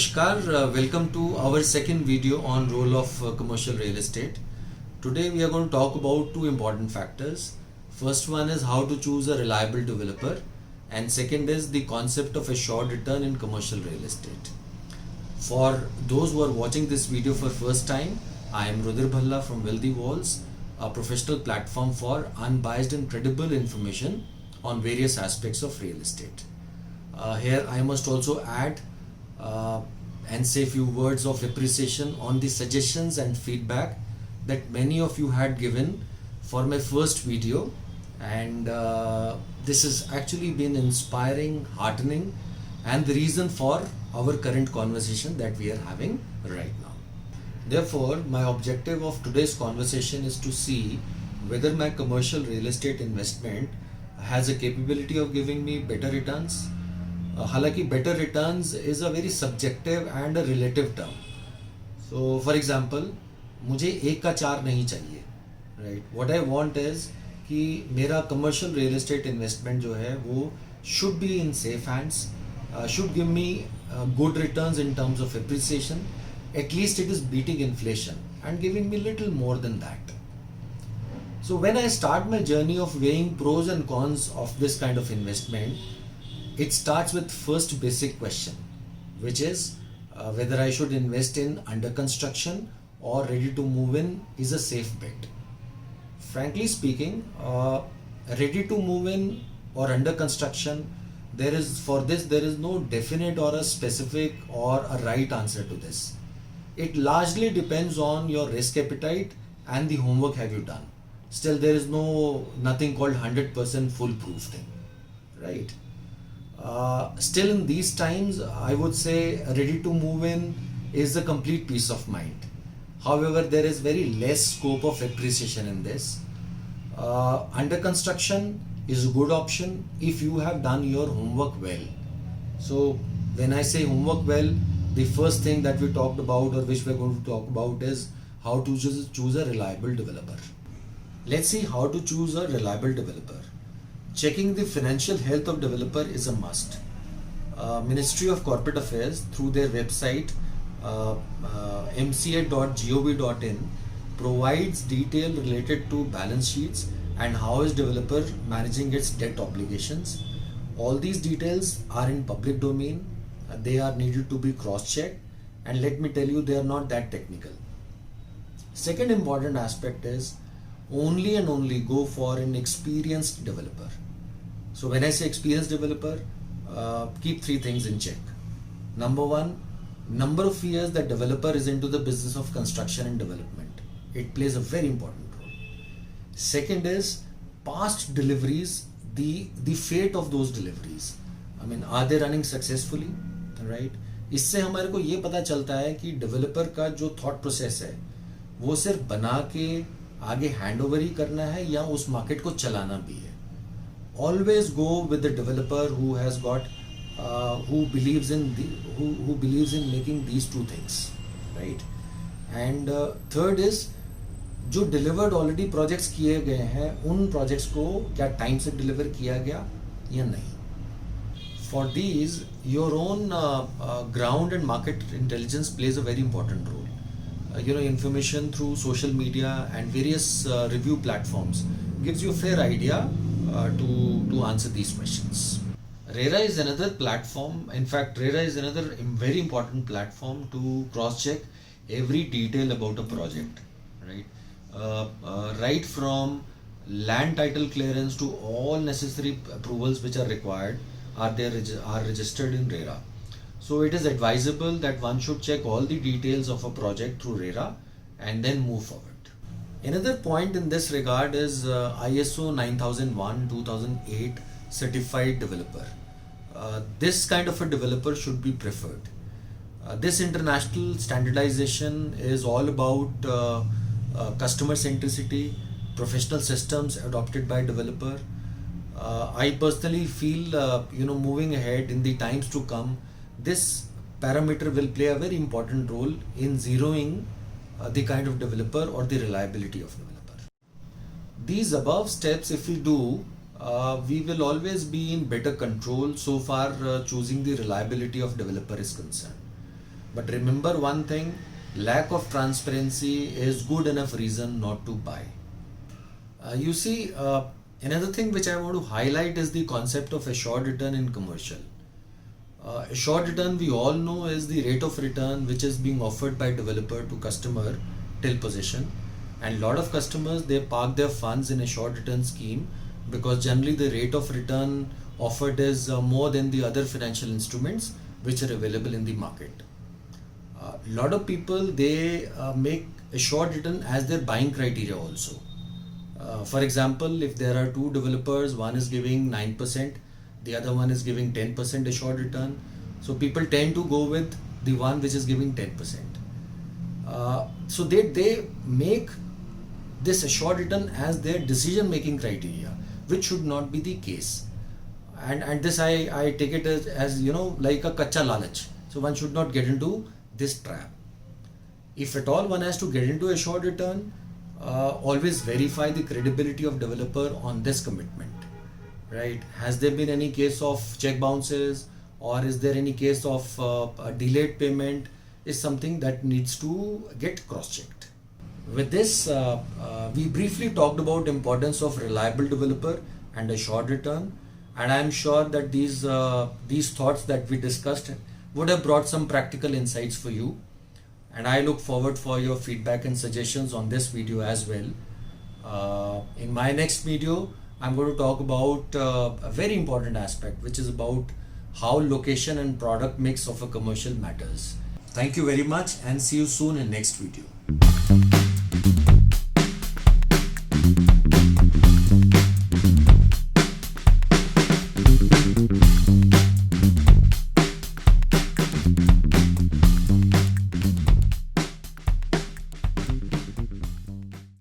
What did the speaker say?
Namaskar, welcome to our second video on role of commercial real estate. Today we are going to talk about two important factors. First one is how to choose a reliable developer, and second is the concept of assured return in commercial real estate. For those who are watching this video for first time, I am Rudra Bhalla from Wealthy Walls, a professional platform for unbiased and credible information on various aspects of real estate. Here I must also add and say a few words of appreciation on the suggestions and feedback that many of you had given for my first video, and this has actually been inspiring, heartening, and the reason for our current conversation that we are having right now. Therefore, my objective of today's conversation is to see whether my commercial real estate investment has a capability of giving me better returns. हालांकि better returns is a very subjective and a relative term. So for example, मुझे एक का चार नहीं चाहिए, right? What I want is कि मेरा commercial real estate investment जो है वो should be in safe hands, should give me good returns in terms of appreciation. At least it is beating inflation and giving me little more than that. So when I start my journey of weighing pros and cons of this kind of investment, it starts with first basic question, which is whether I should invest in under construction or ready to move in is a safe bet. Frankly speaking, ready to move in or under construction, there is no definite or a specific or a right answer to this. It largely depends on your risk appetite and the homework have you done. Still, there is nothing called 100% foolproof thing, right? Still in these times, I would say ready to move in is a complete peace of mind. However, there is very less scope of appreciation in this. Under construction is a good option if you have done your homework well. So when I say homework well, the first thing that we talked about or which we're going to talk about is how to choose a reliable developer. Let's see how to choose a reliable developer. Checking the financial health of developer is a must. Ministry of Corporate Affairs through their website mca.gov.in provides detail related to balance sheets and how is developer managing its debt obligations. All these details are in public domain. They are needed to be cross-checked, and let me tell you, they are not that technical. Second important aspect is only and only go for an experienced developer. So when I say experienced developer, keep three things in check. Number one, number of years that developer is into the business of construction and development. It plays a very important role. Second is past deliveries, the fate of those deliveries. I mean, are they running successfully, right? इससे हमारे को ये पता चलता है कि developer का जो थॉट प्रोसेस है वो सिर्फ बना के आगे हैंड ओवर ही करना है या उस मार्केट को चलाना भी है. Always go with the developer who has got who believes in making these two things, right? And third is जो delivered already projects किए गए हैं उन projects को क्या time से deliver किया गया या नहीं. For these, your own ground and market intelligence plays a very important role. Information through social media and various review platforms gives you a fair idea to answer these questions. RERA is another platform. In fact, RERA is another very important platform to cross-check every detail about a project, right? Right from land title clearance to all necessary approvals which are required are registered in RERA. So it is advisable that one should check all the details of a project through RERA and then move forward. Another point in this regard is ISO 9001-2008 certified developer. This kind of a developer should be preferred. This international standardization is all about customer centricity, professional systems adopted by developer. I personally feel moving ahead in the times to come, this parameter will play a very important role in zeroing the kind of developer or the reliability of developer. These above steps, if we do, we will always be in better control so far choosing the reliability of developer is concerned. But remember one thing, lack of transparency is good enough reason not to buy. Another thing which I want to highlight is the concept of assured return in commercial. Assured return, we all know, is the rate of return which is being offered by developer to customer till possession. And lot of customers, they park their funds in assured return scheme because generally the rate of return offered is more than the other financial instruments which are available in the market. Lot of people, they make assured return as their buying criteria also. For example, if there are two developers, one is giving 9%, the other one is giving 10% assured return. So people tend to go with the one which is giving 10%. So they make this assured return as their decision making criteria, which should not be the case. And this I take it as like a kacha lalach. So one should not get into this trap. If at all one has to get into assured return, always verify the credibility of developer on this commitment. Right? Has there been any case of check bounces, or is there any case of a delayed payment? Is something that needs to get cross-checked. With this, we briefly talked about importance of reliable developer and assured return, and I am sure that these thoughts that we discussed would have brought some practical insights for you. And I look forward for your feedback and suggestions on this video as well. In my next video, I'm going to talk about a very important aspect, which is about how location and product mix of a commercial matters. Thank you very much and see you soon in next video.